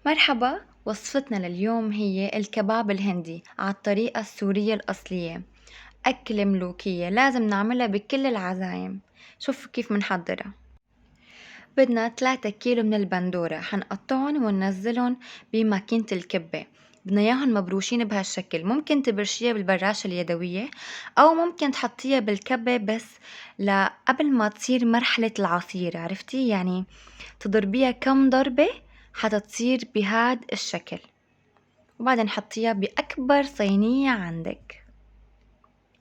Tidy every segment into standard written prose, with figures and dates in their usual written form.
مرحبا، وصفتنا لليوم هي الكباب الهندي على الطريقة السورية الأصلية. أكلة ملوكية لازم نعملها بكل العزايم. شوفوا كيف منحضرها. بدنا 3 كيلو من البندورة، حنقطعهم وننزلهم بماكينة الكبة. بدنا اياهم مبروشين بهالشكل. ممكن تبرشيها بالبراشة اليدوية أو ممكن تحطيها بالكبة، بس قبل ما تصير مرحلة العصير، عرفتي يعني تضربيها كم ضربة حتى تصير بهاد الشكل. وبعدين حطيها بأكبر صينية عندك.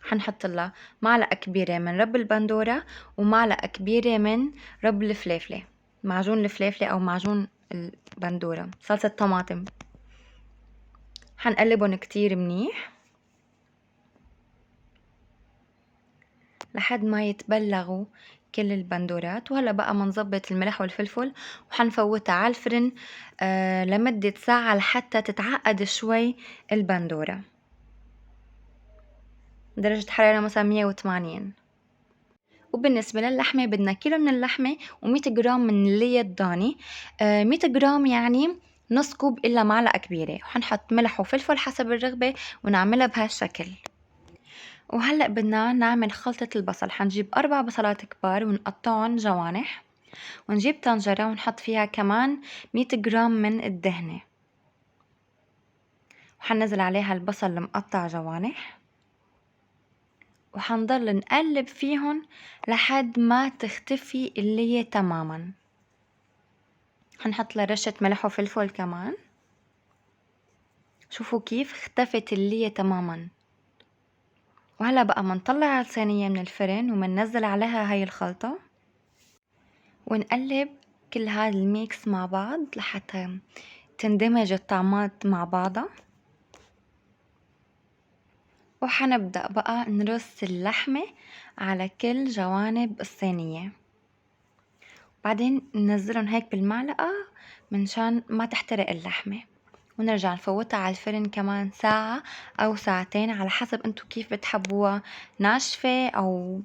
حنحط لها معلقة كبيرة من رب البندورة ومعلقة كبيرة من رب الفليفلة، معجون الفليفلة أو معجون البندورة، صلصة طماطم. حنقلبهم كتير منيح لحد ما يتبلغوا كل البندورات. وهلا بقى منظبط الملح والفلفل وحنفوتها على الفرن لمدة ساعة لحتى تتعقد شوي البندورة، درجة حرارة مثلا 180. وبالنسبة للحمة بدنا كيلو من اللحمة و100 جرام من اللي الضاني. 100 جرام يعني نص كوب إلا معلقة كبيرة. وحنحط ملح وفلفل حسب الرغبة ونعملها بهالشكل. وهلأ بدنا نعمل خلطة البصل. حنجيب 4 بصلات كبار ونقطعهم جوانح، ونجيب طنجرة ونحط فيها كمان 100 جرام من الدهنة، وحننزل عليها البصل المقطع جوانح، وحنضل نقلب فيهم لحد ما تختفي اللي تماما. حنحط لها رشة ملح وفلفل كمان. شوفوا كيف اختفت اللي تماما. وهلا بقى منطلع الصينية من الفرن ومننزل عليها هاي الخلطة، ونقلب كل هذا الميكس مع بعض لحتى تندمج الطعمات مع بعضها. وحنبدأ بقى نرص اللحمة على كل جوانب الصينية، بعدين ننزلهم هيك بالمعلقة منشان ما تحترق اللحمة، ونرجع نفوتها على الفرن كمان ساعة أو ساعتين على حسب انتو كيف بتحبوها، ناشفة أو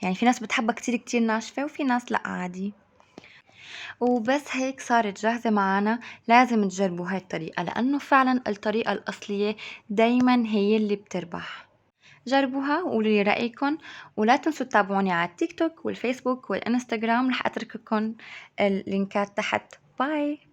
يعني في ناس بتحبها كتير كتير ناشفة وفي ناس لأ عادي. وبس هيك صارت جاهزة معنا. لازم تجربوا هاي الطريقة لأنه فعلا الطريقة الأصلية دايما هي اللي بتربح. جربوها وقولوا لي رأيكم، ولا تنسوا تتابعوني على التيك توك والفيسبوك والإنستغرام، رح أترك لكم اللينكات تحت. باي.